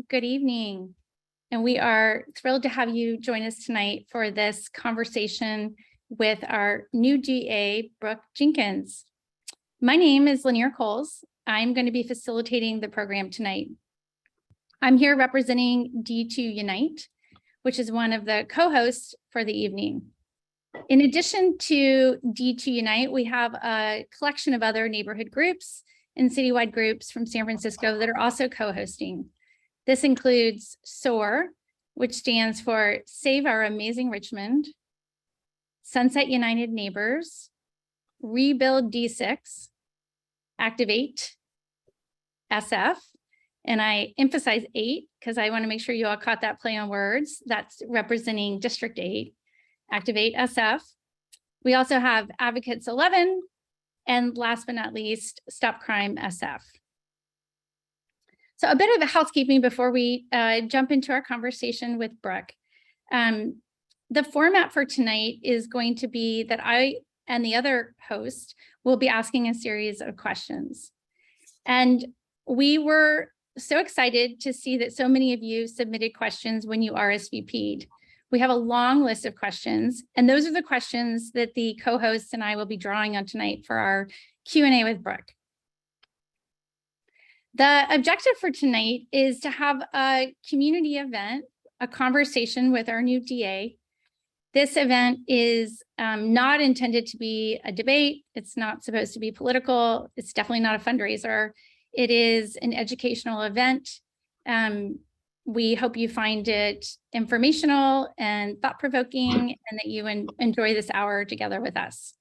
good evening. And we are thrilled to have you join us tonight for this conversation with our new DA, Brooke Jenkins. My name is Lanier Coles. I'm going to be facilitating the program tonight. I'm here representing D2Unite, which is one of the co-hosts for the evening. In addition to D2Unite, we have a collection of other neighborhood groups and citywide groups from San Francisco that are also co-hosting. This includes SOAR, which stands for Save Our Amazing Richmond, Sunset United Neighbors, Rebuild D6, Activate SF, and I emphasize 8 because I want to make sure you all caught that play on words. That's representing District 8, Activate SF. We also have Advocates 11, and last but not least, Stop Crime SF. So a bit of housekeeping before we jump into our conversation with Brooke. The format for tonight is going to be that I and the other host will be asking a series of questions. And we were so excited to see that so many of you submitted questions when you RSVP'd. We have a long list of questions, and those are the questions that the co-hosts and I will be drawing on tonight for our Q&A with Brooke. The objective for tonight is to have a community event, a conversation with our new DA. This event is not intended to be a debate. It's not supposed to be political. It's definitely not a fundraiser. It is an educational event. We hope you find it informational and thought-provoking and that you enjoy this hour together with us.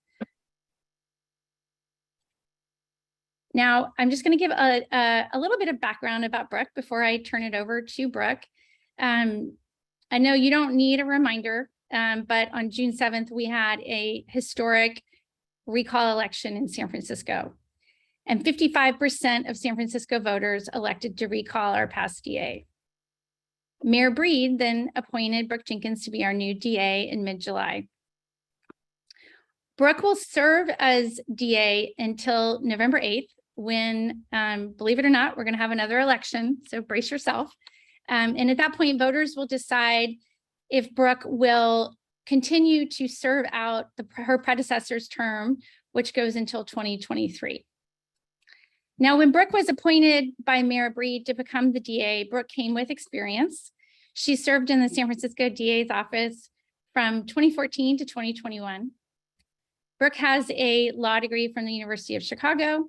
Now, I'm just going to give a little bit of background about Brooke before I turn it over to Brooke. I know you don't need a reminder, but on June 7th, we had a historic recall election in San Francisco. And 55% of San Francisco voters elected to recall our past DA. Mayor Breed then appointed Brooke Jenkins to be our new DA in mid-July. Brooke will serve as DA until November 8th, when, believe it or not, we're going to have another election, so brace yourself. And at that point, voters will decide if Brooke will continue to serve out her predecessor's term, which goes until 2023. Now, when Brooke was appointed by Mayor Breed to become the DA, Brooke came with experience. She served in the San Francisco DA's office from 2014 to 2021. Brooke has a law degree from the University of Chicago.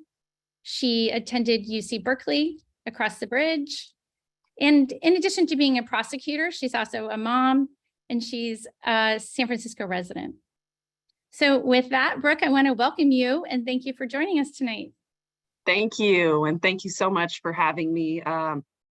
She attended UC Berkeley across the bridge. And in addition to being a prosecutor, she's also a mom, and she's a San Francisco resident. So with that, Brooke, I want to welcome you and thank you for joining us tonight. Thank you, and thank you so much for having me.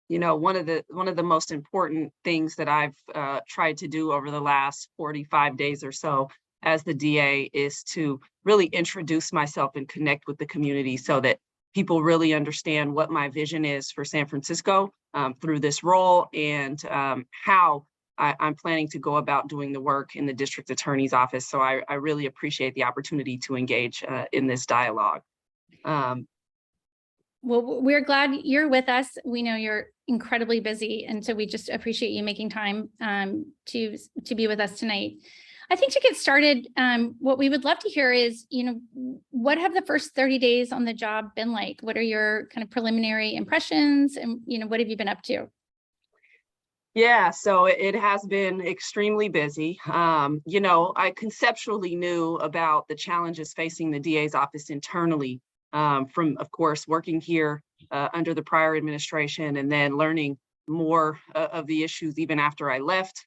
You know, one of the most important things that I've tried to do over the last 45 days or so as the DA is to really introduce myself and connect with the community so that people really understand what my vision is for San Francisco through this role and how I'm planning to go about doing the work in the district attorney's office. So I really appreciate the opportunity to engage in this dialogue. Well, we're glad you're with us. We know you're incredibly busy, and so we just appreciate you making time to be with us tonight. I think to get started, what we would love to hear is, what have the first 30 days on the job been like? What are your kind of preliminary impressions, and what have you been up to? Yeah, so it has been extremely busy. I conceptually knew about the challenges facing the DA's office internally from, of course, working here under the prior administration and then learning more of the issues even after I left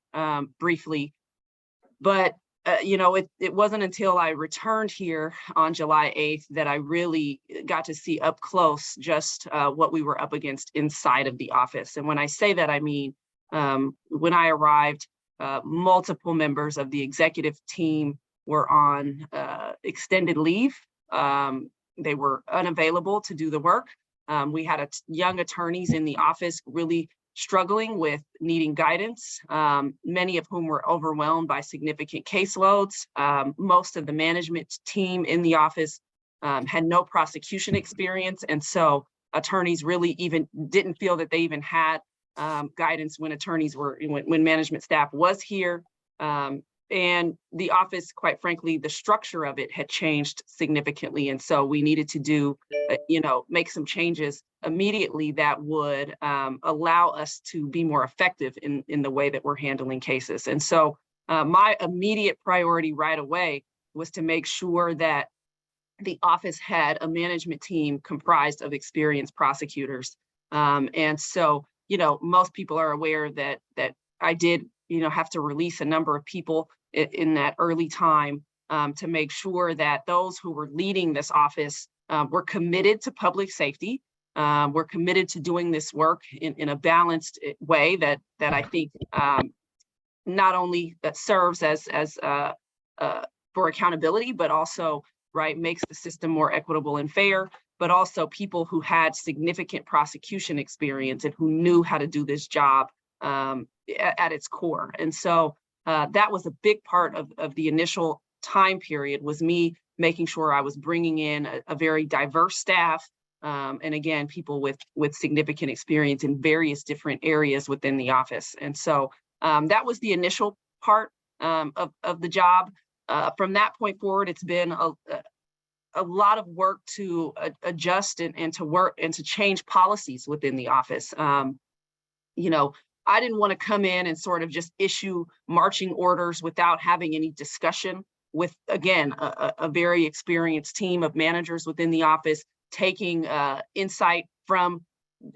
briefly. But, it wasn't until I returned here on July 8th that I really got to see up close just what we were up against inside of the office. And when I say that, I mean, when I arrived, multiple members of the executive team were on extended leave. They were unavailable to do the work. We had young attorneys in the office really struggling with needing guidance, many of whom were overwhelmed by significant caseloads. Most of the management team in the office had no prosecution experience. And so attorneys really even didn't feel that they even had guidance when when management staff was here. And the office, quite frankly, the structure of it had changed significantly. And so we needed to do, make some changes immediately that would allow us to be more effective in the way that we're handling cases. And so my immediate priority right away was to make sure that the office had a management team comprised of experienced prosecutors. And so, most people are aware that I did, have to release a number of people in that early time to make sure that those who were leading this office were committed to public safety. We're committed to doing this work in a balanced way that I think not only that serves as for accountability, but also makes the system more equitable and fair, but also people who had significant prosecution experience and who knew how to do this job at its core. And so that was a big part of the initial time period, was me making sure I was bringing in a very diverse staff. And again, people with significant experience in various different areas within the office. And so that was the initial part of the job. From that point forward, it's been a lot of work to adjust and to work and to change policies within the office. I didn't want to come in and sort of just issue marching orders without having any discussion with, again, a very experienced team of managers within the office, taking insight from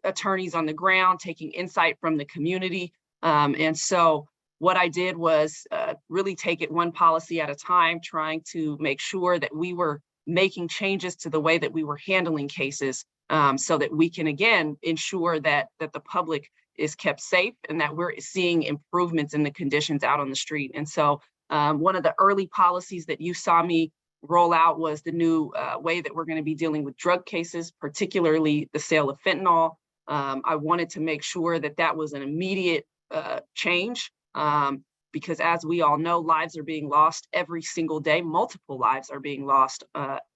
attorneys on the ground, taking insight from the community. And so what I did was really take it one policy at a time, trying to make sure that we were making changes to the way that we were handling cases, so that we can, again, ensure that the public is kept safe and that we're seeing improvements in the conditions out on the street. And so one of the early policies that you saw me roll out was the new way that we're going to be dealing with drug cases, particularly the sale of fentanyl. I wanted to make sure that that was an immediate change, because as we all know, lives are being lost every single day. Multiple lives are being lost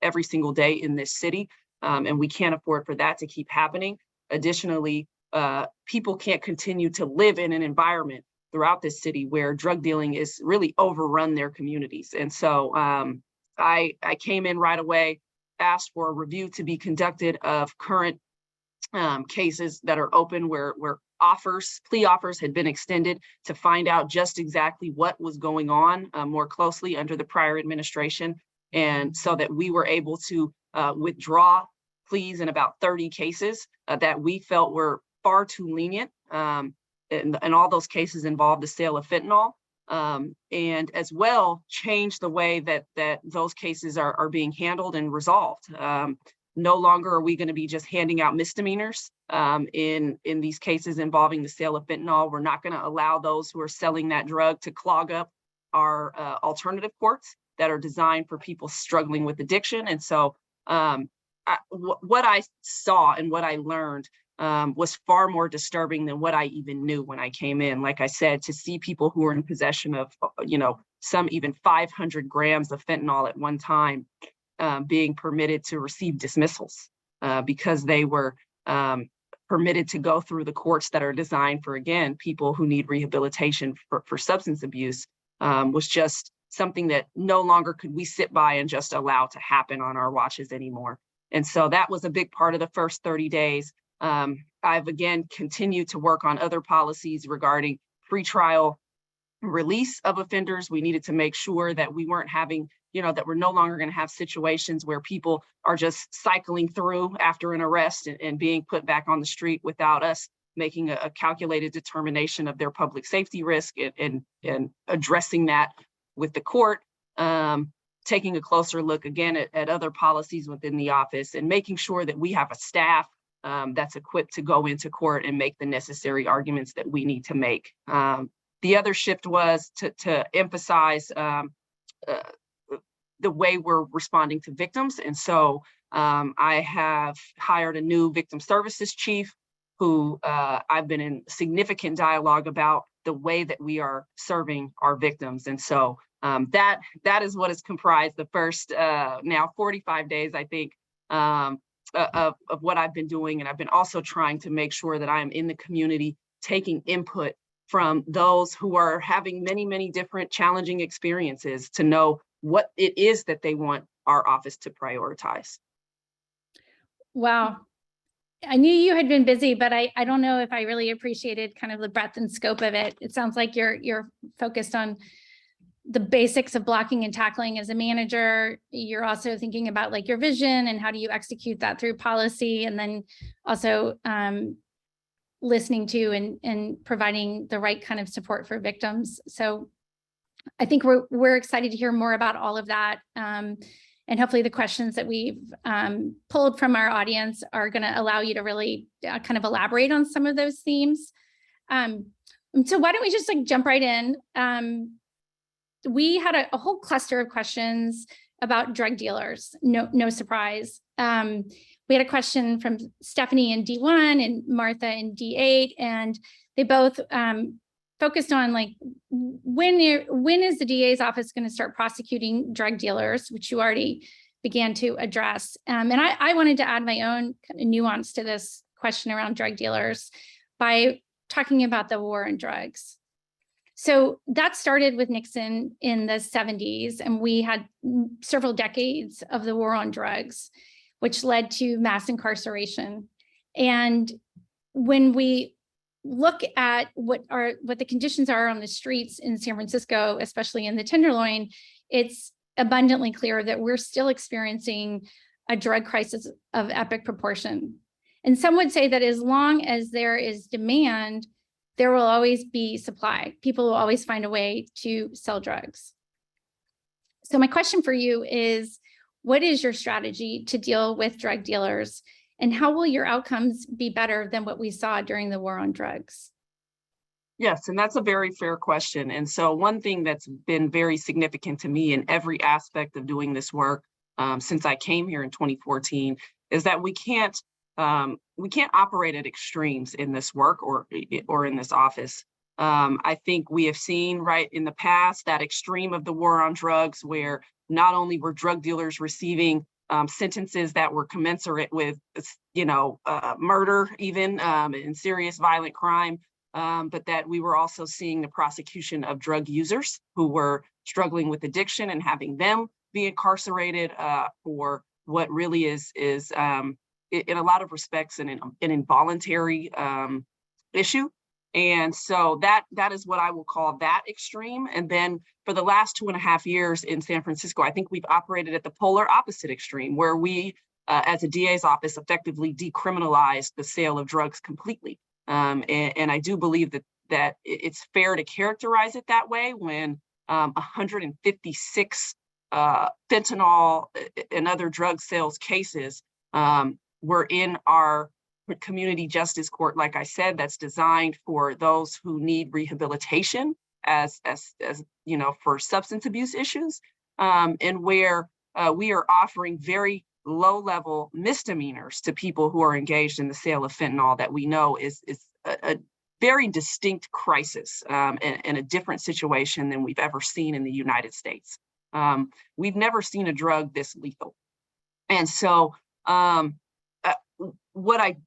every single day in this city, and we can't afford for that to keep happening. Additionally, people can't continue to live in an environment throughout this city where drug dealing is really overrun their communities. And so I came in right away, asked for a review to be conducted of current cases that are open where plea offers had been extended, to find out just exactly what was going on more closely under the prior administration. And so that we were able to withdraw pleas in about 30 cases that we felt were far too lenient. And all those cases involved the sale of fentanyl, and as well change the way that those cases are being handled and resolved. No longer are we going to be just handing out misdemeanors in these cases involving the sale of fentanyl. We're not going to allow those who are selling that drug to clog up our alternative courts that are designed for people struggling with addiction. And so what I saw and what I learned was far more disturbing than what I even knew when I came in. Like I said, to see people who were in possession of, some even 500 grams of fentanyl at one time being permitted to receive dismissals because they were permitted to go through the courts that are designed for, again, people who need rehabilitation for substance abuse, was just something that no longer could we sit by and just allow to happen on our watches anymore. And so that was a big part of the first 30 days. I've again continued to work on other policies regarding pretrial release of offenders. We needed to make sure that we weren't having, that we're no longer going to have situations where people are just cycling through after an arrest and being put back on the street without us making a calculated determination of their public safety risk and addressing that with the court. Taking a closer look again at other policies within the office and making sure that we have a staff that's equipped to go into court and make the necessary arguments that we need to make. The other shift was to emphasize the way we're responding to victims. And so I have hired a new victim services chief who I've been in significant dialogue about the way that we are serving our victims. And so that is what has comprised the first now 45 days, I think, of what I've been doing. And I've been also trying to make sure that I am in the community taking input from those who are having many, many different challenging experiences to know what it is that they want our office to prioritize. Wow. I knew you had been busy, but I don't know if I really appreciated kind of the breadth and scope of it. It sounds like you're focused on the basics of blocking and tackling as a manager. You're also thinking about like your vision and how do you execute that through policy, and then also listening to and providing the right kind of support for victims. So I think we're excited to hear more about all of that. And hopefully the questions that we've pulled from our audience are going to allow you to really kind of elaborate on some of those themes. So why don't we just like jump right in? We had a whole cluster of questions about drug dealers. No surprise. We had a question from Stephanie in D1 and Martha in D8, and they both focused on like, when is the DA's office going to start prosecuting drug dealers, which you already began to address. And I wanted to add my own kind of nuance to this question around drug dealers by talking about the war on drugs. So that started with Nixon in the 70s, and we had several decades of the war on drugs, which led to mass incarceration. And when we look at what the conditions are on the streets in San Francisco, especially in the Tenderloin, it's abundantly clear that we're still experiencing a drug crisis of epic proportion. And some would say that as long as there is demand, there will always be supply. People will always find a way to sell drugs. So my question for you is, what is your strategy to deal with drug dealers, and how will your outcomes be better than what we saw during the war on drugs? Yes, and that's a very fair question. And so one thing that's been very significant to me in every aspect of doing this work since I came here in 2014 is that we can't operate at extremes in this work or in this office. I think we have seen right in the past that extreme of the war on drugs, where not only were drug dealers receiving sentences that were commensurate with, murder, even and serious violent crime, but that we were also seeing the prosecution of drug users who were struggling with addiction and having them be incarcerated for what really is in a lot of respects an involuntary issue. And so that is what I will call that extreme. And then for the last 2.5 years in San Francisco, I think we've operated at the polar opposite extreme, where we, as a DA's office, effectively decriminalized the sale of drugs completely. And I do believe that it's fair to characterize it that way when 156 fentanyl and other drug sales cases were in our community justice court, like I said, that's designed for those who need rehabilitation as for substance abuse issues, and where we are offering very low-level misdemeanors to people who are engaged in the sale of fentanyl that we know is a very distinct crisis and a different situation than we've ever seen in the United States. We've never seen a drug this lethal. And so what I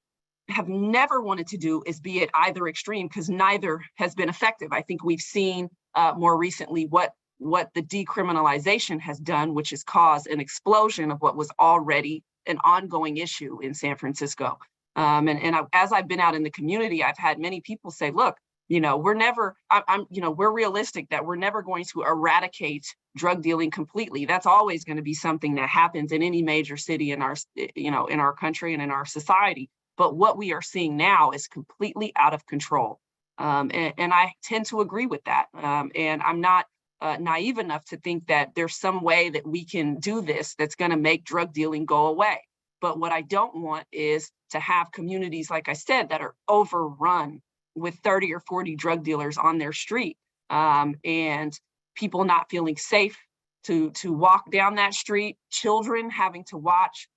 have never wanted to do is be at either extreme, because neither has been effective. I think we've seen more recently what the decriminalization has done, which has caused an explosion of what was already an ongoing issue in San Francisco. As I've been out in the community, I've had many people say, look, we're realistic that we're never going to eradicate drug dealing completely. That's always going to be something that happens in any major city in our country and in our society. But what we are seeing now is completely out of control. And I tend to agree with that. And I'm not naive enough to think that there's some way that we can do this that's going to make drug dealing go away. But what I don't want is to have communities, like I said, that are overrun with 30 or 40 drug dealers on their street, and people not feeling safe to walk down that street, children having to watch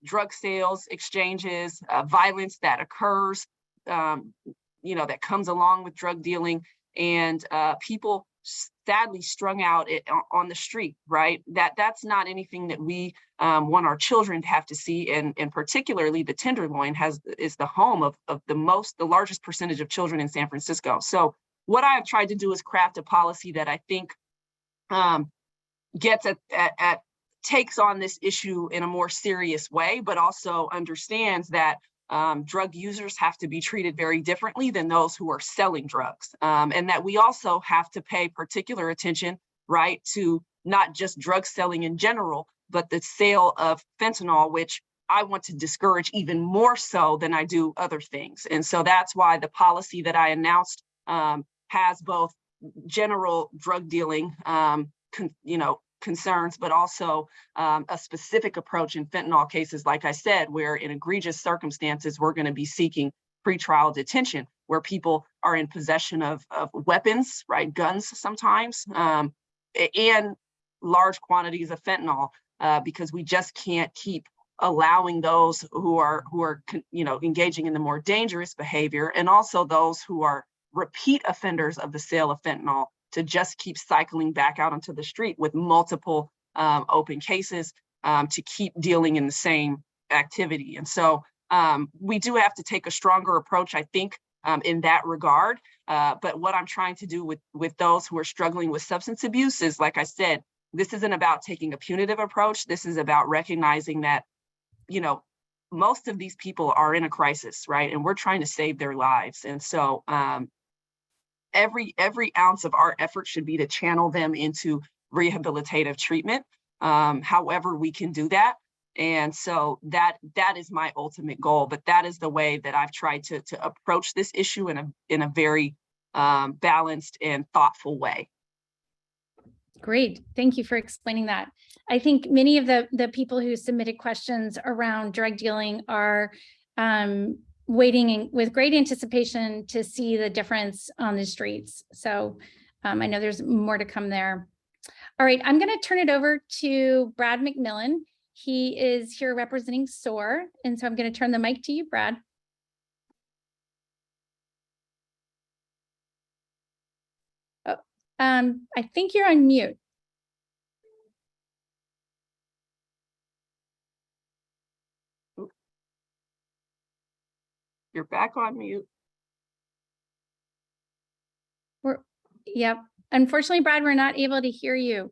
drug sales, exchanges, violence that occurs, that comes along with drug dealing, and people sadly strung out on the street, right? That's not anything that we want our children to have to see. And particularly the Tenderloin is the home of the largest percentage of children in San Francisco. So what I've tried to do is craft a policy that I think gets at takes on this issue in a more serious way, but also understands that drug users have to be treated very differently than those who are selling drugs. And that we also have to pay particular attention, right, to not just drug selling in general, but the sale of fentanyl, which I want to discourage even more so than I do other things. And so that's why the policy that I announced has both general drug dealing, concerns, but also a specific approach in fentanyl cases, like I said, where in egregious circumstances, we're going to be seeking pretrial detention, where people are in possession of weapons, right, guns sometimes, and large quantities of fentanyl, because we just can't keep allowing those who are engaging in the more dangerous behavior, and also those who are repeat offenders of the sale of fentanyl, to just keep cycling back out onto the street with multiple open cases, to keep dealing in the same activity. And so we do have to take a stronger approach, I think, in that regard. But what I'm trying to do with those who are struggling with substance abuse is, like I said, this isn't about taking a punitive approach. This is about recognizing that, most of these people are in a crisis, right? And we're trying to save their lives. And so every ounce of our effort should be to channel them into rehabilitative treatment, however we can do that. And so that is my ultimate goal, but that is the way that I've tried to approach this issue in a very balanced and thoughtful way. Great. Thank you for explaining that. I think many of the people who submitted questions around drug dealing are waiting with great anticipation to see the difference on the streets. So I know there's more to come there. All right, I'm going to turn it over to Brad McMillan. He is here representing SOAR. And so I'm going to turn the mic to you, Brad. Oh, I think you're on mute. You're back on mute. Yep. Unfortunately, Brad, we're not able to hear you.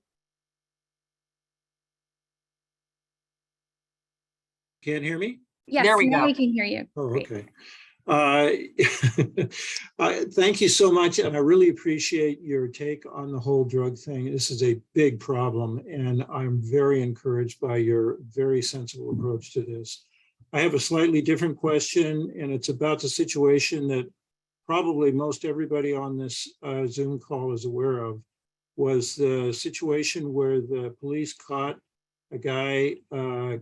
Can't hear me? Yes, there we now go. we can hear you. Oh, Great. okay. Thank you so much. And I really appreciate your take on the whole drug thing. This is a big problem, and I'm very encouraged by your very sensible approach to this. I have a slightly different question, and it's about the situation that probably most everybody on this Zoom call is aware of, was the situation where the police caught a guy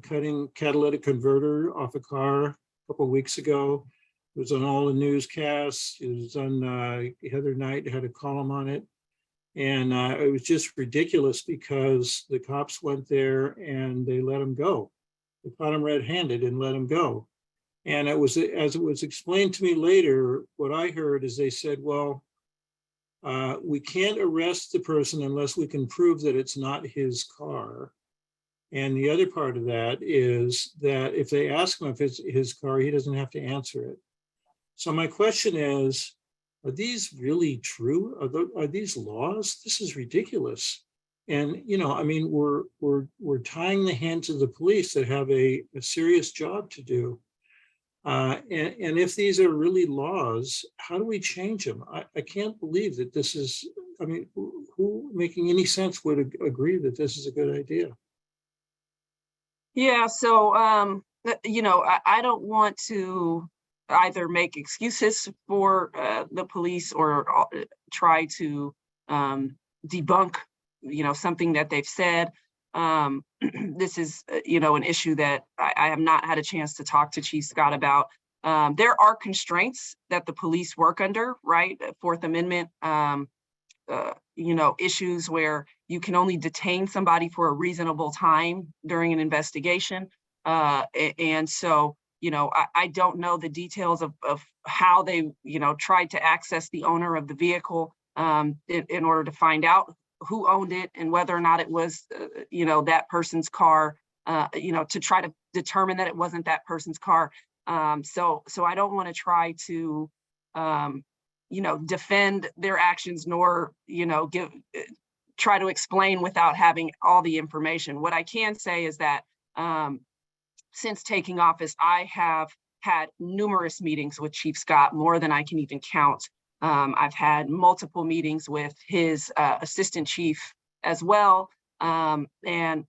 cutting catalytic converter off a car a couple of weeks ago. It was on all the newscasts. It was on Heather Knight had a column on it. And it was just ridiculous because the cops went there and they let him go. They caught him red-handed and let him go. And it was, as it was explained to me later, what I heard is they said, well, we can't arrest the person unless we can prove that it's not his car. And the other part of that is that if they ask him if it's his car, he doesn't have to answer it. So my question is, are these really true? Are these laws? This is ridiculous. And, I mean, we're tying the hands of the police that have a serious job to do. And if these are really laws, how do we change them? I can't believe that this is, I mean, who making any sense would agree that this is a good idea? Yeah, so, I don't want to either make excuses for the police or try to debunk, something that they've said. This is, an issue that I have not had a chance to talk to Chief Scott about. There are constraints that the police work under, right? Fourth Amendment, issues where you can only detain somebody for a reasonable time during an investigation. And so, I don't know the details of how they, tried to access the owner of the vehicle. in order to find out who owned it and whether or not it was, that person's car, to try to determine that it wasn't that person's car. So I don't want to try to, defend their actions, nor, try to explain without having all the information. What I can say is that since taking office, I have had numerous meetings with Chief Scott, more than I can even count. I've had multiple meetings with his assistant chief as well, and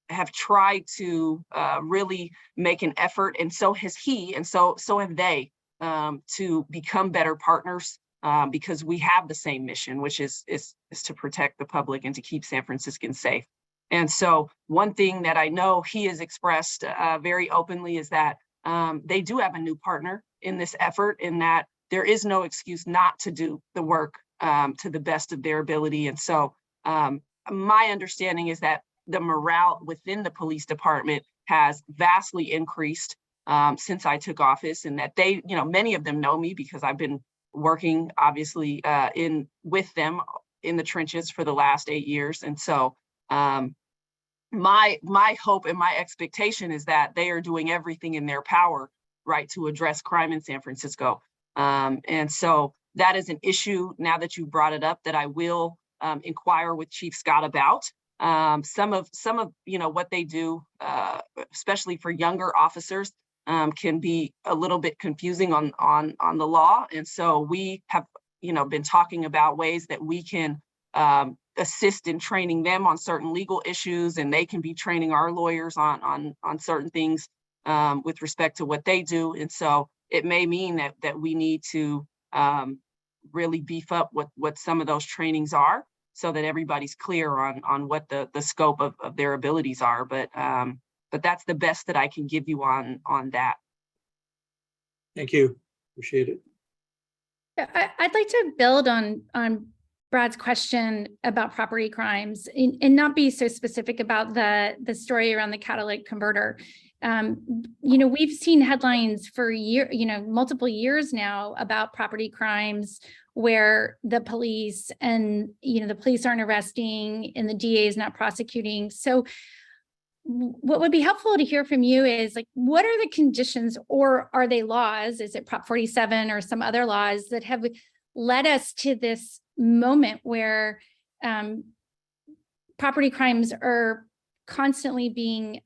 have tried to really make an effort, and so has he, and so have they, to become better partners, because we have the same mission, which is to protect the public and to keep San Franciscans safe. And so one thing that I know he has expressed very openly is that they do have a new partner in this effort, in that there is no excuse not to do the work to the best of their ability. And so my understanding is that the morale within the police department has vastly increased since I took office, and that they, many of them know me because I've been working obviously with them in the trenches for the last 8 years. And so my hope and my expectation is that they are doing everything in their power, right, to address crime in San Francisco. And so that is an issue, now that you brought it up, that I will inquire with Chief Scott about. Some of what they do, especially for younger officers, can be a little bit confusing on the law. And so we have been talking about ways that we can assist in training them on certain legal issues, and they can be training our lawyers on certain things with respect to what they do. And so it may mean that we need to really beef up what some of those trainings are, so that everybody's clear on what the scope of their abilities are. But that's the best that I can give you on that. Thank you. Appreciate it. I'd like to build on Brad's question about property crimes, and not be so specific about the story around the catalytic converter. We've seen headlines for multiple years now about property crimes where the police aren't arresting and the DA is not prosecuting. So what would be helpful to hear from you is, like, what are the conditions, or are they laws? Is it Prop 47 or some other laws that have led us to this moment where property crimes are constantly being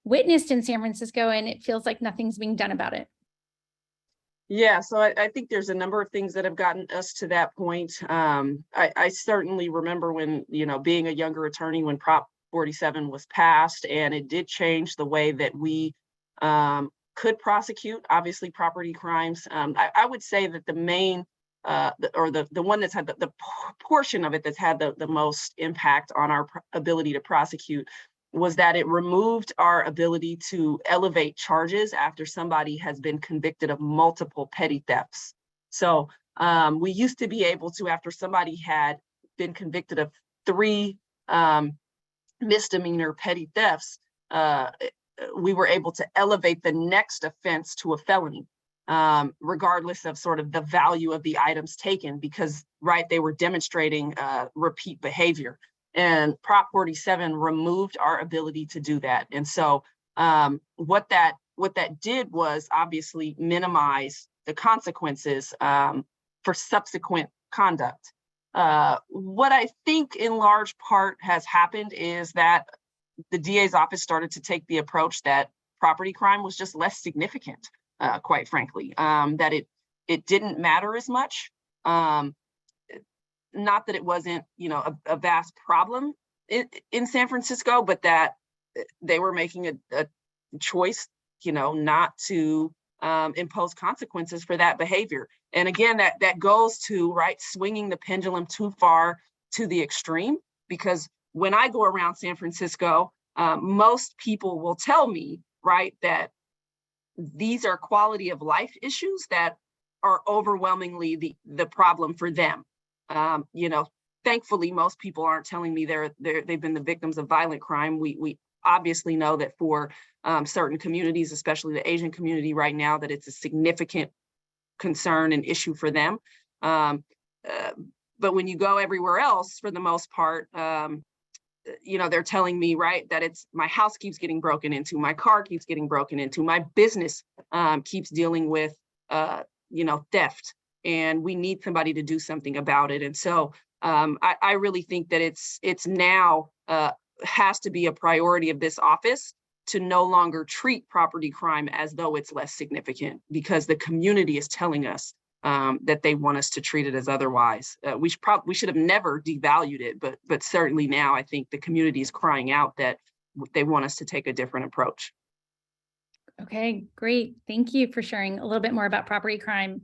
witnessed in San Francisco, and it feels like nothing's being done about it? Yeah, so I think there's a number of things that have gotten us to that point. I certainly remember when, being a younger attorney, when Prop 47 was passed, and it did change the way that we could prosecute, obviously, property crimes. I would say that the main, the one that's had the portion of it that's had the most impact on our ability to prosecute was that it removed our ability to elevate charges after somebody has been convicted of multiple petty thefts. So we used to be able to, after somebody had been convicted of 3 misdemeanor petty thefts, we were able to elevate the next offense to a felony, regardless of sort of the value of the items taken, because, right, they were demonstrating repeat behavior. And Prop 47 removed our ability to do that. And so what that did was obviously minimize the consequences for subsequent conduct. What I think in large part has happened is that the DA's office started to take the approach that property crime was just less significant, quite frankly, that it didn't matter as much. Not that it wasn't, a vast problem in San Francisco, but that they were making a choice, not to impose consequences for that behavior. And again, that goes to, right, swinging the pendulum too far to the extreme, because when I go around San Francisco, most people will tell me, right, that these are quality of life issues that are overwhelmingly the problem for them. Thankfully, most people aren't telling me they've been the victims of violent crime. We obviously know that for certain communities, especially the Asian community right now, that it's a significant concern and issue for them. But when you go everywhere else, for the most part, they're telling me, right, that it's my house keeps getting broken into, my car keeps getting broken into, my business keeps dealing with, theft, and we need somebody to do something about it. And so I really think that it's now has to be a priority of this office to no longer treat property crime as though it's less significant, because the community is telling us that they want us to treat it as otherwise. We should have never devalued it, but certainly now I think the community is crying out that they want us to take a different approach. Okay, great. Thank you for sharing a little bit more about property crime.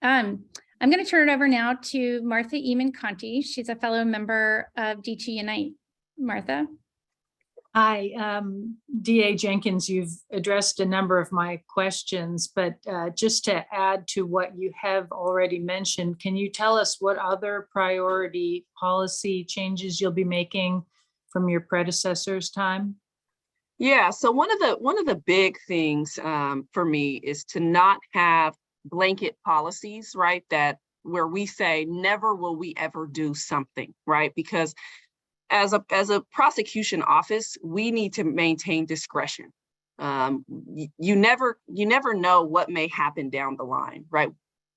I'm going to turn it over now to Martha Eamon-Conti. She's a fellow member of D2Unite. Martha. Hi, DA Jenkins, you've addressed a number of my questions, but just to add to what you have already mentioned, can you tell us what other priority policy changes you'll be making from your predecessor's time? Yeah, so one of the big things for me is to not have blanket policies, right? That where we say never will we ever do something, right? Because as a prosecution office, we need to maintain discretion. You never know what may happen down the line, right?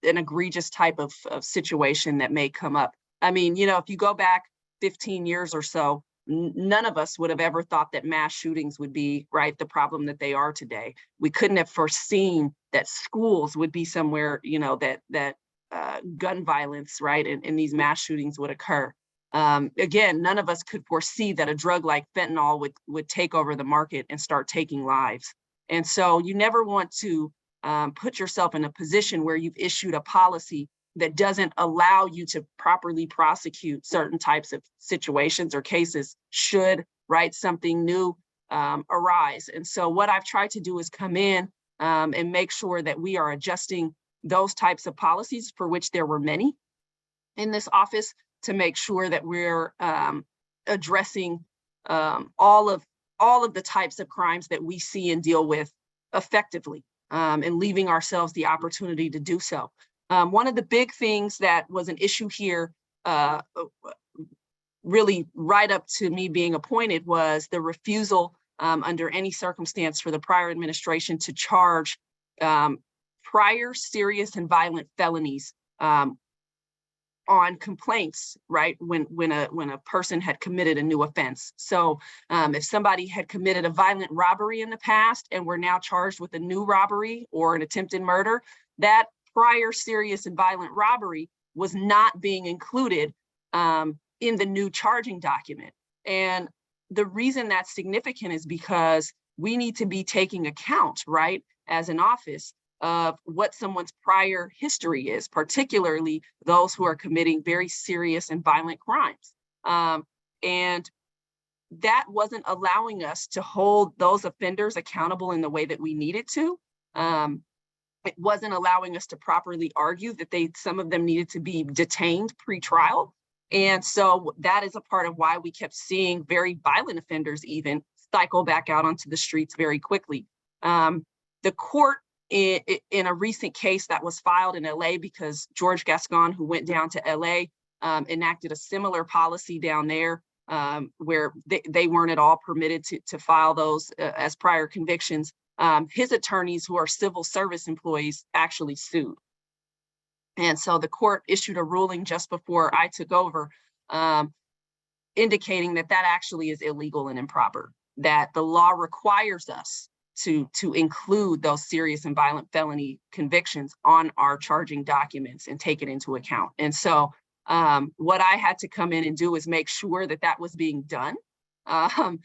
An egregious type of situation that may come up. I mean, if you go back 15 years or so, none of us would have ever thought that mass shootings would be, right, the problem that they are today. We couldn't have foreseen that schools would be somewhere, that gun violence, right, and these mass shootings would occur. Again, none of us could foresee that a drug like fentanyl would take over the market and start taking lives. And so you never want to put yourself in a position where you've issued a policy that doesn't allow you to properly prosecute certain types of situations or cases should, right, something new arise. And so what I've tried to do is come in and make sure that we are adjusting those types of policies, for which there were many in this office, to make sure that we're addressing all of the types of crimes that we see and deal with effectively, and leaving ourselves the opportunity to do so. One of the big things that was an issue here, really right up to me being appointed, was the refusal under any circumstance for the prior administration to charge prior serious and violent felonies on complaints, right, when a person had committed a new offense. So if somebody had committed a violent robbery in the past and were now charged with a new robbery or an attempted murder, that prior serious and violent robbery was not being included in the new charging document. And the reason that's significant is because we need to be taking account, right, as an office, of what someone's prior history is, particularly those who are committing very serious and violent crimes. And that wasn't allowing us to hold those offenders accountable in the way that we needed to. It wasn't allowing us to properly argue that some of them needed to be detained pre-trial. And so that is a part of why we kept seeing very violent offenders even cycle back out onto the streets very quickly. The court, in a recent case that was filed in LA, because George Gascon, who went down to LA, enacted a similar policy down there, where they weren't at all permitted to file those as prior convictions. His attorneys, who are civil service employees, actually sued. And so the court issued a ruling just before I took over, indicating that actually is illegal and improper, that the law requires us to include those serious and violent felony convictions on our charging documents and take it into account. And so what I had to come in and do is make sure that was being done, and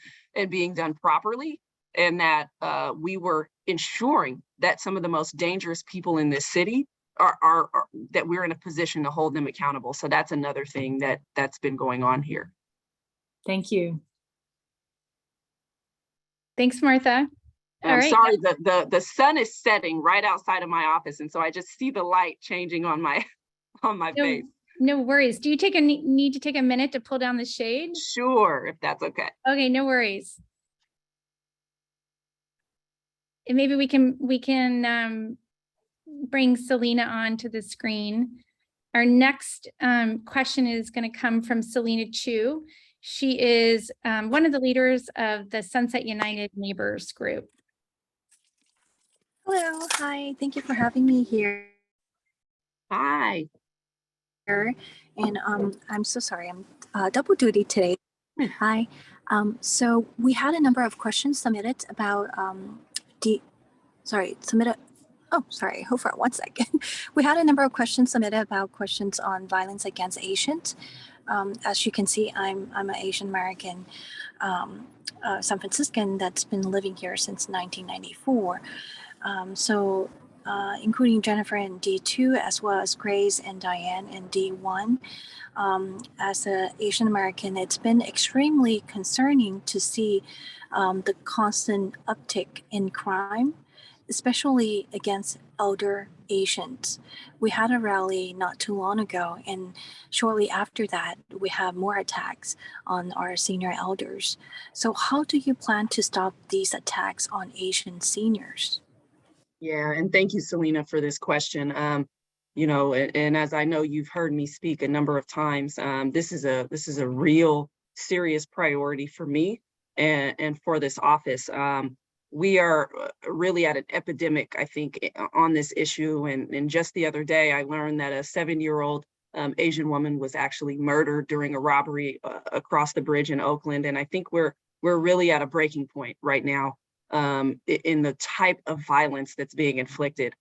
being done properly, and that we were ensuring that some of the most dangerous people in this city are that we're in a position to hold them accountable. So that's another thing that's been going on here. Thank you. Thanks, Martha. And I'm sorry, the sun is setting right outside of my office, and so I just see the light changing on my face. No worries. Do you need to take a minute to pull down the shade? Sure, if that's okay. Okay, no worries. And maybe we can bring Selena on to the screen. Our next question is going to come from Selena Chu. She is one of the leaders of the Sunset United Neighbors group. Hello, hi, thank you for having me here. Hi. And I'm so sorry, I'm double duty today. Hi. So we had a number of questions submitted about hold for 1 second. We had a number of questions submitted about questions on violence against Asians. As you can see, I'm an Asian American San Franciscan that's been living here since 1994. Including Jennifer and D2, as well as Grace and Diane and D1. As an Asian American, it's been extremely concerning to see the constant uptick in crime, especially against elder Asians. We had a rally not too long ago, and shortly after that, we have more attacks on our senior elders. So how do you plan to stop these attacks on Asian seniors? Yeah, and thank you, Selena, for this question. You know, and as I know you've heard me speak a number of times, this is a real serious priority for me and for this office. We are really at an epidemic, I think, on this issue. And just the other day, I learned that a 7-year-old Asian woman was actually murdered during a robbery across the bridge in Oakland. And I think we're really at a breaking point right now. In the type of violence that's being inflicted,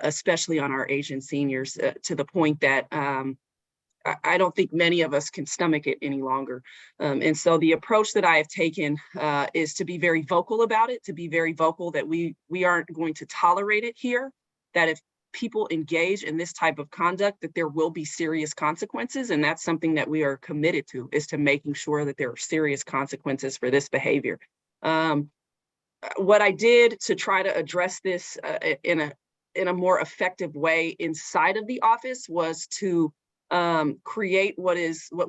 especially on our Asian seniors, to the point that I don't think many of us can stomach it any longer. And so the approach that I have taken is to be very vocal about it, to be very vocal that we aren't going to tolerate it here, that if people engage in this type of conduct, that there will be serious consequences. And that's something that we are committed to, is to making sure that there are serious consequences for this behavior. What I did to try to address this in a more effective way inside of the office was to create what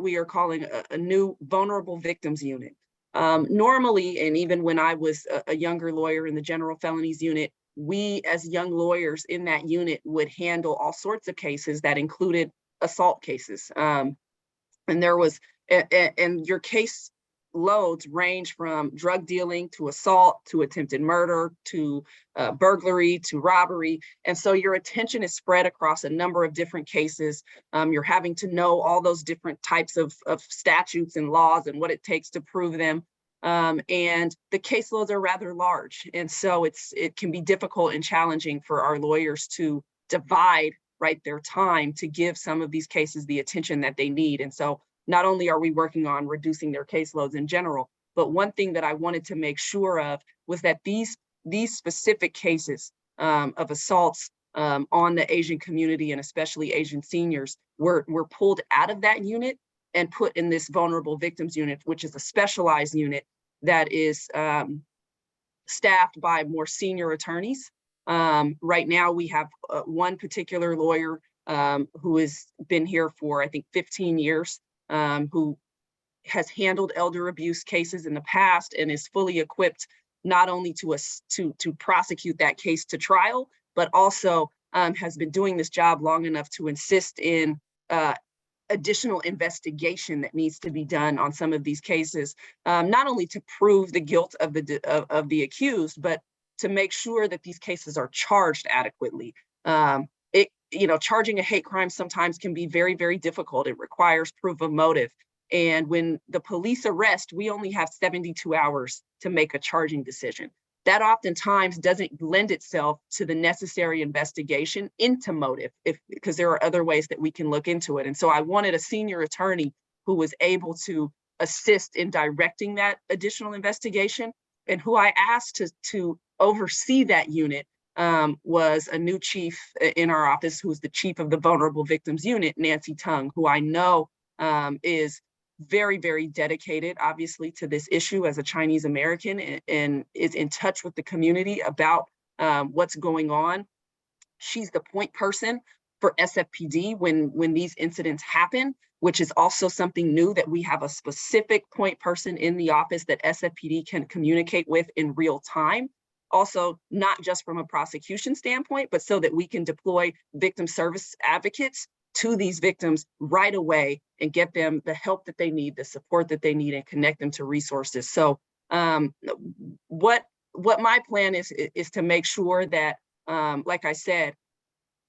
we are calling a new vulnerable victims unit. Normally, and even when I was a younger lawyer in the general felonies unit, we as young lawyers in that unit would handle all sorts of cases that included assault cases. And there was, and your case loads range from drug dealing to assault to attempted murder to burglary to robbery. And so your attention is spread across a number of different cases. You're having to know all those different types of statutes and laws and what it takes to prove them. And the caseloads are rather large. And so it can be difficult and challenging for our lawyers to divide their time to give some of these cases the attention that they need. And so not only are we working on reducing their caseloads in general, but one thing that I wanted to make sure of was that these specific cases of assaults on the Asian community and especially Asian seniors were pulled out of that unit and put in this vulnerable victims unit, which is a specialized unit that is staffed by more senior attorneys. Right now we have one particular lawyer who has been here for, I think, 15 years. Who has handled elder abuse cases in the past and is fully equipped not only to prosecute that case to trial, but also has been doing this job long enough to insist in additional investigation that needs to be done on some of these cases, not only to prove the guilt of the accused, but to make sure that these cases are charged adequately. Charging a hate crime sometimes can be very, very difficult. It requires proof of motive. And when the police arrest, we only have 72 hours to make a charging decision. That oftentimes doesn't lend itself to the necessary investigation into motive, because there are other ways that we can look into it. And so I wanted a senior attorney who was able to assist in directing that additional investigation, and who I asked to oversee that unit was a new chief in our office, who's the chief of the Vulnerable Victims Unit, Nancy Tung, who I know is very, very dedicated, obviously, to this issue as a Chinese American, and is in touch with the community about what's going on. She's the point person for SFPD when these incidents happen, which is also something new, that we have a specific point person in the office that SFPD can communicate with in real time. Also, not just from a prosecution standpoint, but so that we can deploy victim service advocates to these victims right away and get them the help that they need, the support that they need, and connect them to resources. So what my plan is to make sure that, like I said,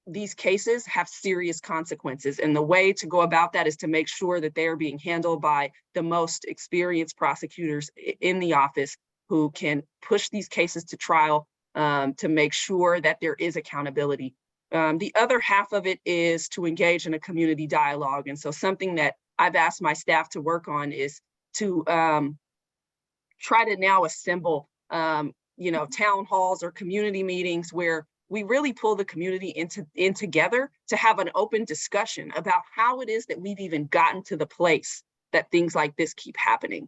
these cases have serious consequences. And the way to go about that is to make sure that they are being handled by the most experienced prosecutors in the office who can push these cases to trial, to make sure that there is accountability. The other half of it is to engage in a community dialogue. And so something that I've asked my staff to work on is to try to now assemble, town halls or community meetings where we really pull the community in together to have an open discussion about how it is that we've even gotten to the place that things like this keep happening.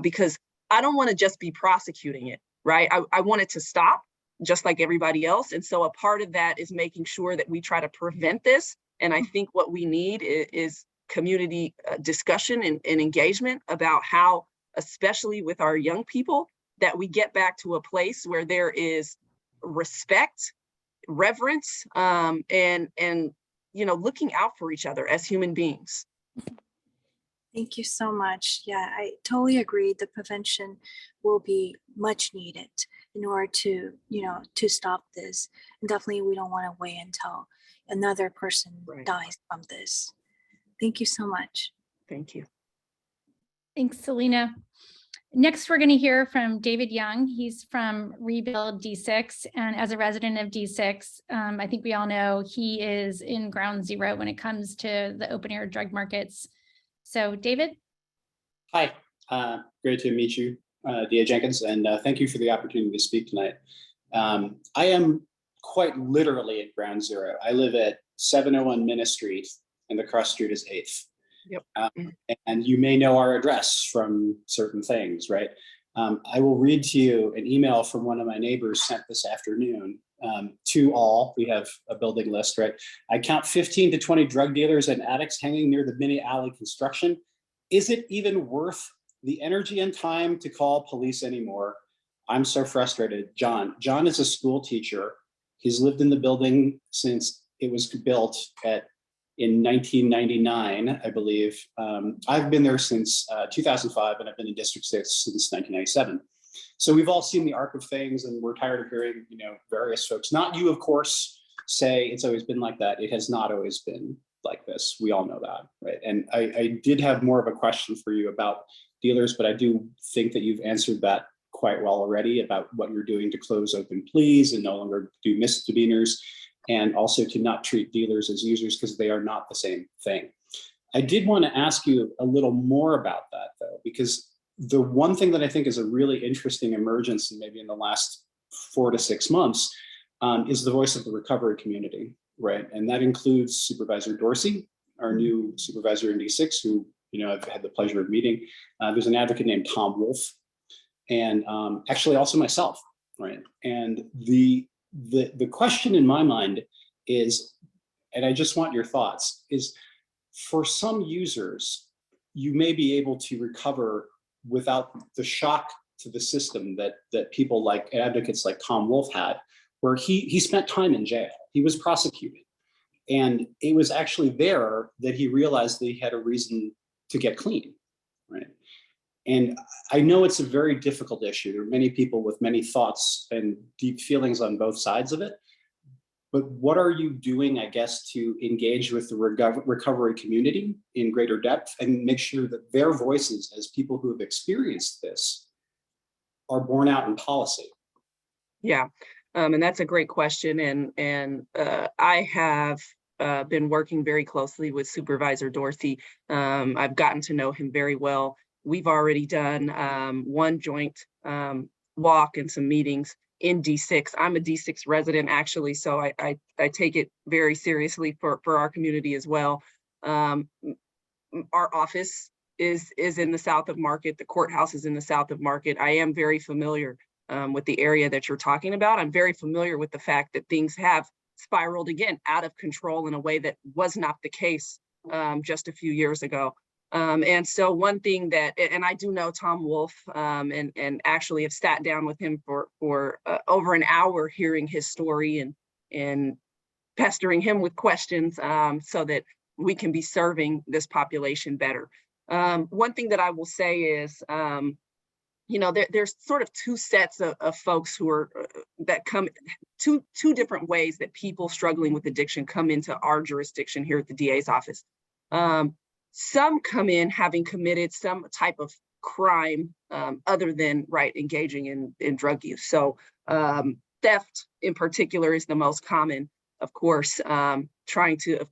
Because I don't want to just be prosecuting it, right? I want it to stop just like everybody else. And so a part of that is making sure that we try to prevent this. And I think what we need is community discussion and engagement about how, especially with our young people, that we get back to a place where there is respect, reverence, and looking out for each other as human beings. Thank you so much. Yeah, I totally agree. The prevention will be much needed in order to, to stop this. And definitely we don't want to wait until another person dies from this. Thank you so much. Thank you. Thanks, Selena. Next, we're going to hear from David Young. He's from Rebuild D6. And as a resident of D6, I think we all know he is in ground zero when it comes to the open air drug markets. So David. Hi, great to meet you, D.A. Jenkins, and thank you for the opportunity to speak tonight. I am quite literally at ground zero. I live at 701 Minna Street, and the cross street is 8th. Yep. And you may know our address from certain things, right? I will read to you an email from one of my neighbors sent this afternoon to all. We have a building list, right? I count 15 to 20 drug dealers and addicts hanging near the mini alley construction. Is it even worth the energy and time to call police anymore? I'm so frustrated. John is a school teacher. He's lived in the building since it was built in 1999, I believe. I've been there since 2005, and I've been in District 6 since 1997. So we've all seen the arc of things, and we're tired of hearing, various folks, not you, of course, say it's always been like that. It has not always been like this. We all know that, right? And I did have more of a question for you about dealers, but I do think that you've answered that quite well already about what you're doing to close open pleas and no longer do misdemeanors, and also to not treat dealers as users because they are not the same thing. I did want to ask you a little more about that, though, because the one thing that I think is a really interesting emergence, and maybe in the last 4 to 6 months, is the voice of the recovery community, right? And that includes Supervisor Dorsey, our new supervisor in D6, who I've had the pleasure of meeting. There's an advocate named Tom Wolf, and actually also myself, right? And the question in my mind is, and I just want your thoughts, is for some users, you may be able to recover without the shock to the system that people like advocates like Tom Wolf had, where he spent time in jail. He was prosecuted. And it was actually there that he realized that he had a reason to get clean, right? And I know it's a very difficult issue. There are many people with many thoughts and deep feelings on both sides of it. But what are you doing, I guess, to engage with the recovery community in greater depth and make sure that their voices as people who have experienced this are borne out in policy? Yeah, and that's a great question. And I have been working very closely with Supervisor Dorsey. I've gotten to know him very well. We've already done one joint walk and some meetings in D6. I'm a D6 resident, actually, so I take it very seriously for our community as well. Our office is in the south of Market. The courthouse is in the south of Market. I am very familiar with the area that you're talking about. I'm very familiar with the fact that things have spiraled again out of control in a way that was not the case just a few years ago. And so one thing that, and I do know Tom Wolf, and actually have sat down with him for over an hour hearing his story and pestering him with questions so that we can be serving this population better. One thing that I will say is, there's sort of two sets of folks who are that come two different ways that people struggling with addiction come into our jurisdiction here at the DA's office. Some come in having committed some type of crime other than engaging in drug use. So theft in particular is the most common, of course, trying to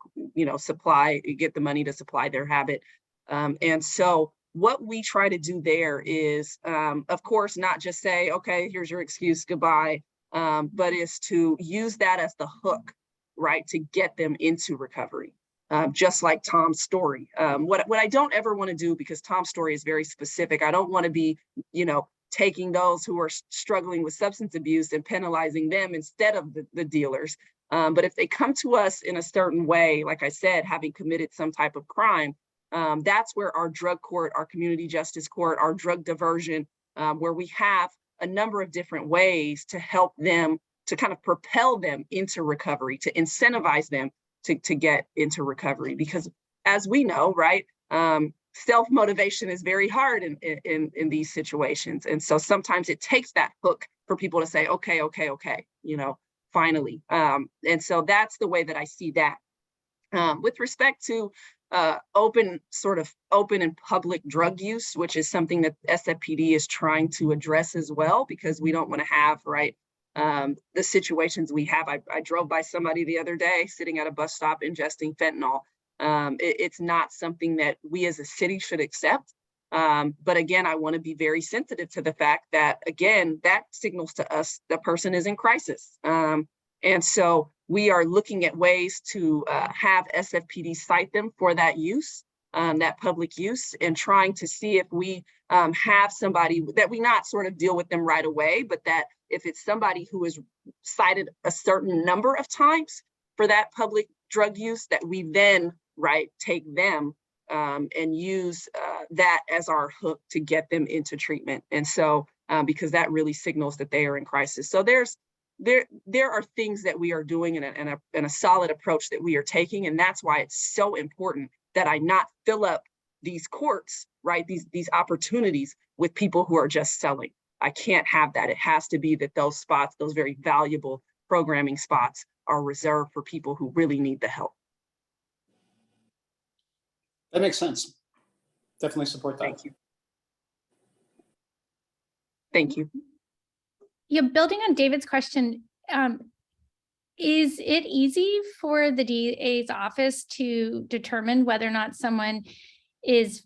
get the money to supply their habit. And so what we try to do there is, of course, not just say, okay, here's your excuse, goodbye, but is to use that as the hook, right, to get them into recovery. Just like Tom's story. What I don't ever want to do, because Tom's story is very specific, I don't want to be, taking those who are struggling with substance abuse and penalizing them instead of the dealers. But if they come to us in a certain way, like I said, having committed some type of crime, that's where our drug court, our community justice court, our drug diversion, where we have a number of different ways to help them, to kind of propel them into recovery, to incentivize them to get into recovery. Because as we know, right, self-motivation is very hard in these situations. And so sometimes it takes that hook for people to say, okay, finally. And so that's the way that I see that. With respect to open and public drug use, which is something that SFPD is trying to address as well, because we don't want to have, the situations we have. I drove by somebody the other day sitting at a bus stop ingesting fentanyl. It's not something that we as a city should accept. But again, I want to be very sensitive to the fact that, again, that signals to us the person is in crisis. And so we are looking at ways to have SFPD cite them for that use, that public use, and trying to see if we have somebody that we not sort of deal with them right away, but that if it's somebody who is cited a certain number of times for that public drug use, that we then take them and use that as our hook to get them into treatment. And so because that really signals that they are in crisis. So there are things that we are doing and a solid approach that we are taking. And that's why it's so important that I not fill up these courts, these opportunities with people who are just selling. I can't have that. It has to be that those spots, those very valuable programming spots, are reserved for people who really need the help. That makes sense. Definitely support that. Thank you. Thank you. Yeah, building on David's question, is it easy for the DA's office to determine whether or not someone is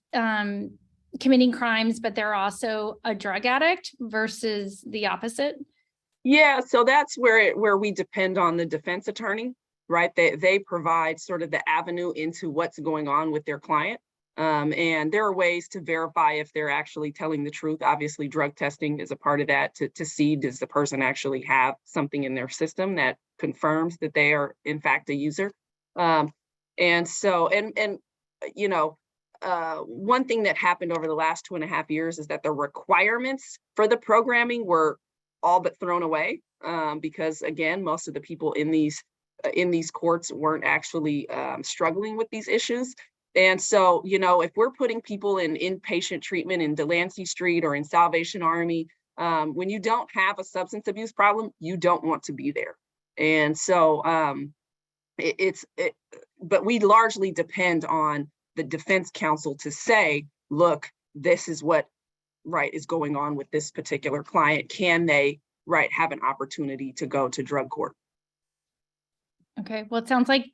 committing crimes, but they're also a drug addict versus the opposite? Yeah, so that's where we depend on the defense attorney, right? They provide sort of the avenue into what's going on with their client. And there are ways to verify if they're actually telling the truth. Obviously, drug testing is a part of that to see, does the person actually have something in their system that confirms that they are in fact a user. And so, one thing that happened over the last 2.5 years is that the requirements for the programming were all but thrown away, because again, most of the people in these courts weren't actually struggling with these issues. And so, if we're putting people in inpatient treatment in Delancey Street or in Salvation Army, when you don't have a substance abuse problem, you don't want to be there. And so but we largely depend on the defense counsel to say, look, this is what is going on with this particular client. Can they have an opportunity to go to drug court? Okay, well, it sounds like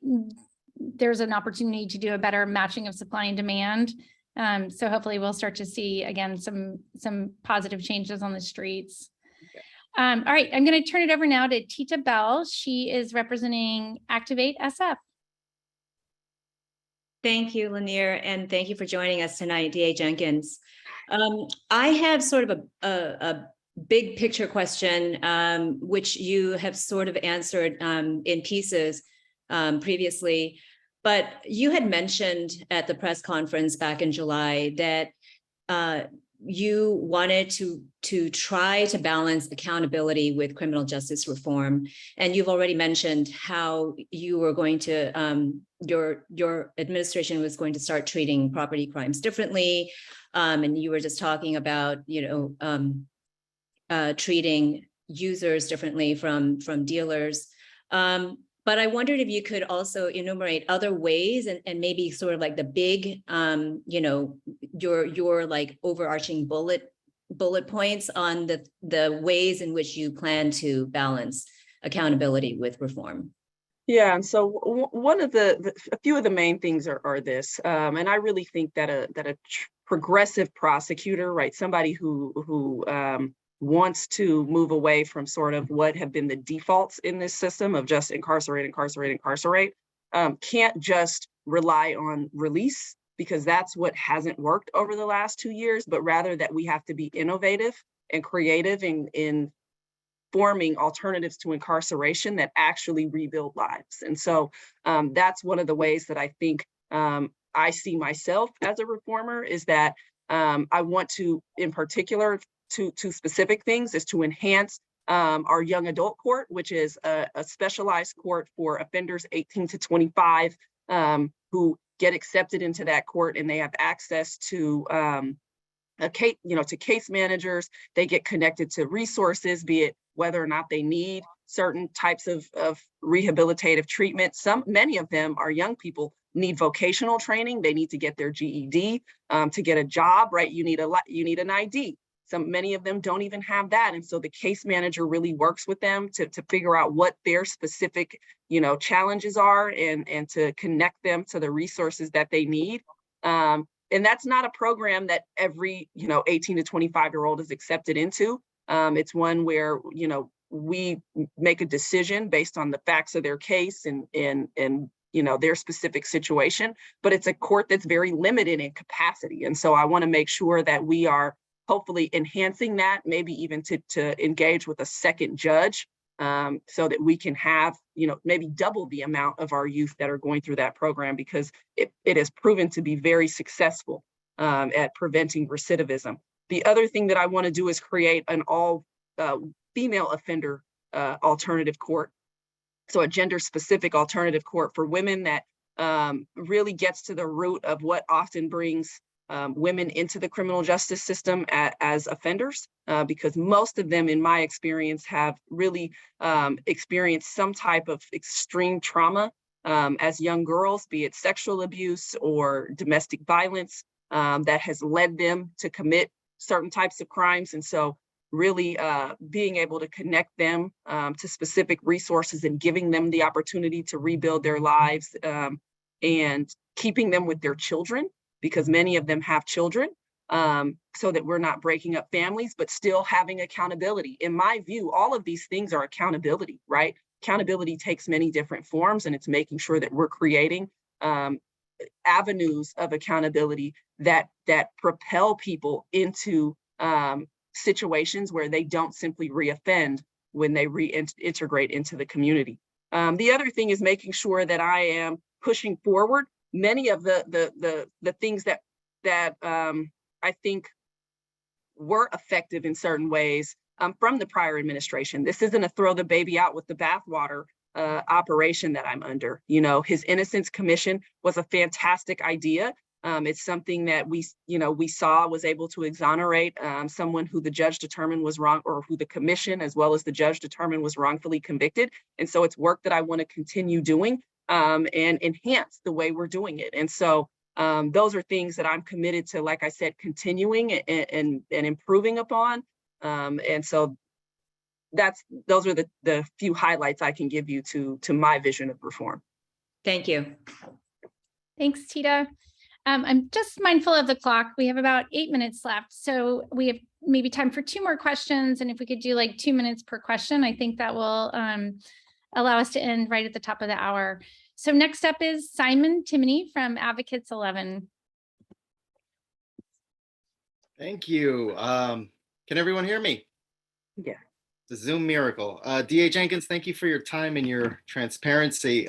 there's an opportunity to do a better matching of supply and demand. So hopefully we'll start to see, again, some positive changes on the streets. All right, I'm going to turn it over now to Tita Bell. She is representing Activate SF. Thank you, Lanier, and thank you for joining us tonight, DA Jenkins. I have sort of a big picture question, which you have sort of answered in pieces previously, but you had mentioned at the press conference back in July that you wanted to try to balance accountability with criminal justice reform. And you've already mentioned how you were going to your administration was going to start treating property crimes differently. And you were just talking about, treating users differently from dealers. But I wondered if you could also enumerate other ways and maybe sort of like the big, your like overarching bullet points on the ways in which you plan to balance accountability with reform. Yeah, and so one of a few of the main things are this, and I really think that a progressive prosecutor, right, somebody who wants to move away from sort of what have been the defaults in this system of just incarcerate, can't just rely on release, because that's what hasn't worked over the last 2 years, but rather that we have to be innovative and creative in forming alternatives to incarceration that actually rebuild lives. And so that's one of the ways that I think I see myself as a reformer, is that I want to, in particular, two specific things, is to enhance our young adult court, which is a specialized court for offenders 18 to 25 who get accepted into that court, and they have access to to case managers. They get connected to resources, be it whether or not they need certain types of rehabilitative treatment. Many of them are young people, need vocational training. They need to get their GED to get a job, right? You need an ID. Many of them don't even have that. And so the case manager really works with them to figure out what their specific, challenges are, and to connect them to the resources that they need. And that's not a program that every, 18 to 25-year-old is accepted into. It's one where, we make a decision based on the facts of their case and their specific situation, but it's a court that's very limited in capacity. And so I want to make sure that we are hopefully enhancing that, maybe even to engage with a second judge, so that we can have, maybe double the amount of our youth that are going through that program, because it has proven to be very successful at preventing recidivism. The other thing that I want to do is create an all female offender alternative court. So a gender specific alternative court for women that really gets to the root of what often brings women into the criminal justice system as offenders, because most of them, in my experience, have really experienced some type of extreme trauma as young girls, be it sexual abuse or domestic violence, that has led them to commit certain types of crimes. And so really being able to connect them to specific resources and giving them the opportunity to rebuild their lives, and keeping them with their children, because many of them have children, so that we're not breaking up families, but still having accountability. In my view, all of these things are accountability, right? Accountability takes many different forms, and it's making sure that we're creating avenues of accountability that propel people into situations where they don't simply reoffend when they reintegrate into the community. The other thing is making sure that I am pushing forward many of the things that I think were effective in certain ways from the prior administration. This isn't a throw the baby out with the bathwater operation that I'm under. His Innocence Commission was a fantastic idea. It's something that we saw was able to exonerate someone who the judge determined was wrong, or who the commission as well as the judge determined was wrongfully convicted. And so it's work that I want to continue doing and enhance the way we're doing it. And so those are things that I'm committed to, like I said, continuing and improving upon. And so those are the few highlights I can give you to my vision of reform. Thank you. Thanks, Tita. I'm just mindful of the clock. We have about 8 minutes left. So we have maybe time for 2 more questions. And if we could do like 2 minutes per question, I think that will allow us to end right at the top of the hour. So next up is Simon Timoney from Advocates 11. Thank you. Can everyone hear me? Yeah. The Zoom miracle. DA Jenkins, thank you for your time and your transparency.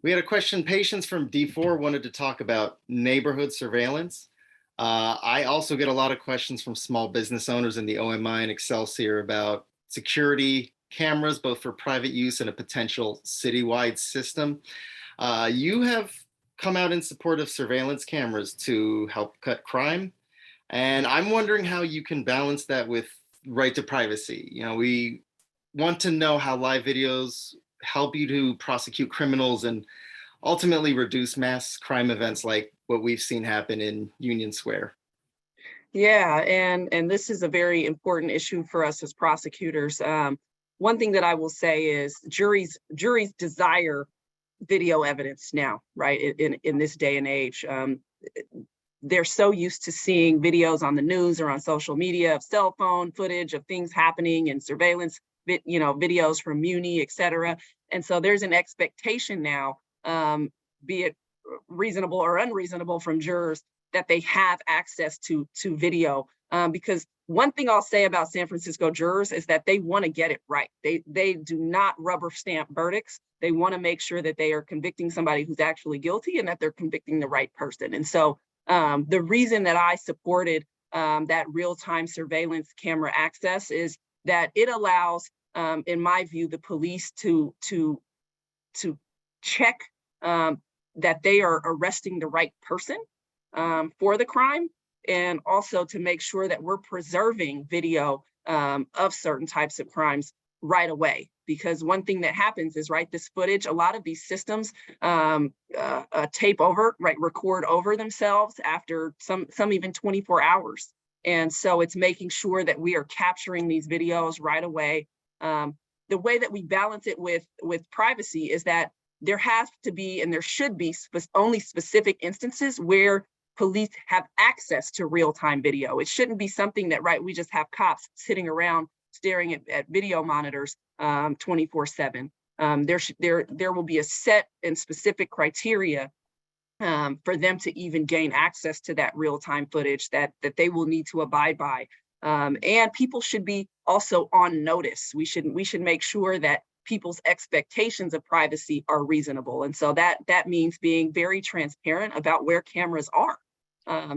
We had a question. Patients from D4 wanted to talk about neighborhood surveillance. I also get a lot of questions from small business owners in the OMI and Excelsior about security cameras, both for private use and a potential citywide system. You have come out in support of surveillance cameras to help cut crime. And I'm wondering how you can balance that with right to privacy. You know, we want to know how live videos help you to prosecute criminals and ultimately reduce mass crime events like what we've seen happen in Union Square. Yeah, and this is a very important issue for us as prosecutors. One thing that I will say is juries desire video evidence now, right? In this day and age, they're so used to seeing videos on the news or on social media of cell phone footage of things happening and surveillance, videos from Muni, et cetera. And so there's an expectation now, be it reasonable or unreasonable from jurors, that they have access to video. Because one thing I'll say about San Francisco jurors is that they want to get it right. They do not rubber stamp verdicts. They want to make sure that they are convicting somebody who's actually guilty and that they're convicting the right person. And so the reason that I supported that real-time surveillance camera access is that it allows, in my view, the police to check that they are arresting the right person for the crime, and also to make sure that we're preserving video of certain types of crimes right away. Because one thing that happens is, right, this footage, a lot of these systems tape over, right, record over themselves after some even 24 hours. And so it's making sure that we are capturing these videos right away. The way that we balance it with privacy is that there has to be, and there should be, only specific instances where police have access to real-time video. It shouldn't be something that, right, we just have cops sitting around staring at video monitors 24/7. There will be a set and specific criteria for them to even gain access to that real-time footage that they will need to abide by. And people should be also on notice. We should make sure that people's expectations of privacy are reasonable. And so that means being very transparent about where cameras are,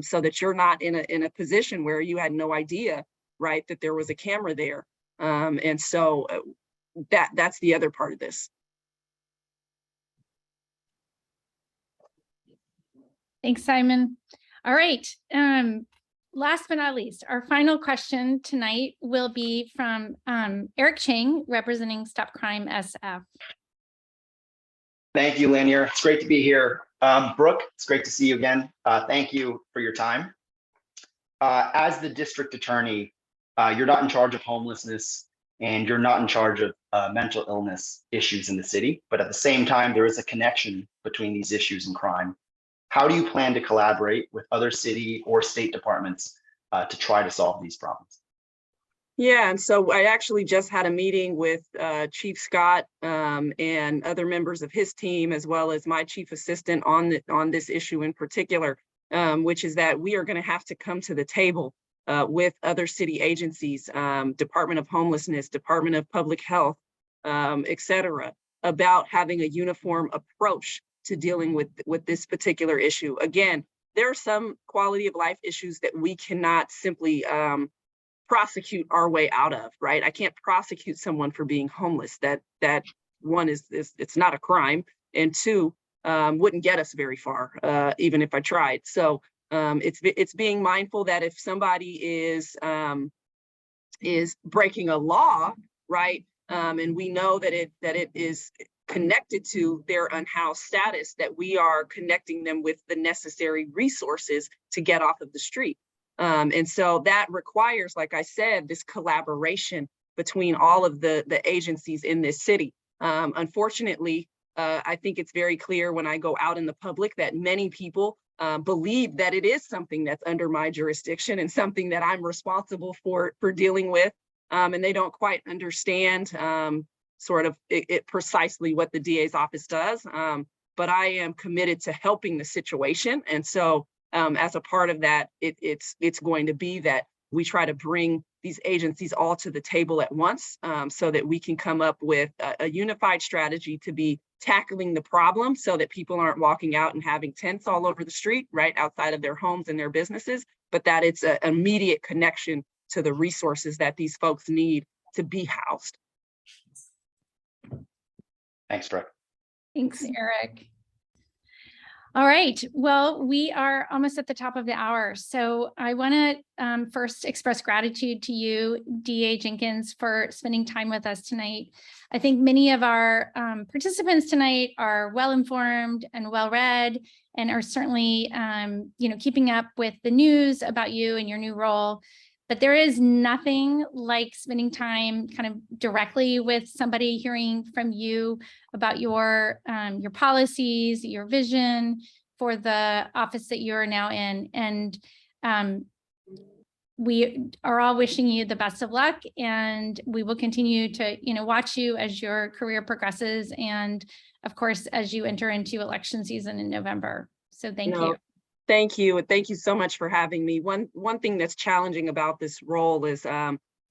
so that you're not in a position where you had no idea, right, that there was a camera there. And so that's the other part of this. Thanks, Simon. All right. Last but not least, our final question tonight will be from Eric Chang, representing Stop Crime SF. Thank you, Lanier. It's great to be here. Brooke, it's great to see you again. Thank you for your time. As the district attorney, you're not in charge of homelessness and you're not in charge of mental illness issues in the city, but at the same time, there is a connection between these issues and crime. How do you plan to collaborate with other city or state departments to try to solve these problems? Yeah, and so I actually just had a meeting with Chief Scott and other members of his team, as well as my chief assistant on this issue in particular, which is that we are going to have to come to the table with other city agencies, Department of Homelessness, Department of Public Health, et cetera, about having a uniform approach to dealing with this particular issue. Again, there are some quality of life issues that we cannot simply prosecute our way out of, right? I can't prosecute someone for being homeless. That one is it's not a crime, and two, wouldn't get us very far, even if I tried. So it's being mindful that if somebody is breaking a law, right, and we know that it is connected to their unhoused status, that we are connecting them with the necessary resources to get off of the street. And so that requires, like I said, this collaboration between all of the agencies in this city. Unfortunately, I think it's very clear when I go out in the public that many people believe that it is something that's under my jurisdiction and something that I'm responsible for dealing with. And they don't quite understand sort of it precisely what the DA's office does. But I am committed to helping the situation. And so as a part of that, it's going to be that we try to bring these agencies all to the table at once, so that we can come up with a unified strategy to be tackling the problem, so that people aren't walking out and having tents all over the street, right, outside of their homes and their businesses, but that it's an immediate connection to the resources that these folks need to be housed. Thanks, Brooke. Thanks, Eric. All right. Well, we are almost at the top of the hour. So I want to first express gratitude to you, DA Jenkins, for spending time with us tonight. I think many of our participants tonight are well-informed and well-read and are certainly, keeping up with the news about you and your new role. But there is nothing like spending time kind of directly with somebody, hearing from you about your policies, your vision for the office that you're now in. And we are all wishing you the best of luck, and we will continue to, watch you as your career progresses. And of course, as you enter into election season in November. So thank you. Thank you. And thank you so much for having me. One thing that's challenging about this role is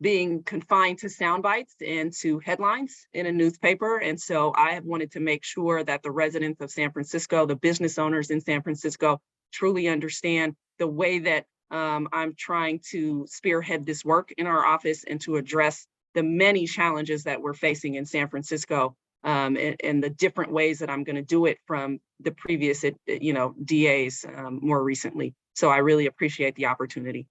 being confined to sound bites and to headlines in a newspaper. And so I have wanted to make sure that the residents of San Francisco, the business owners in San Francisco, truly understand the way that I'm trying to spearhead this work in our office and to address the many challenges that we're facing in San Francisco. And the different ways that I'm going to do it from the previous, DAs more recently. So I really appreciate the opportunity.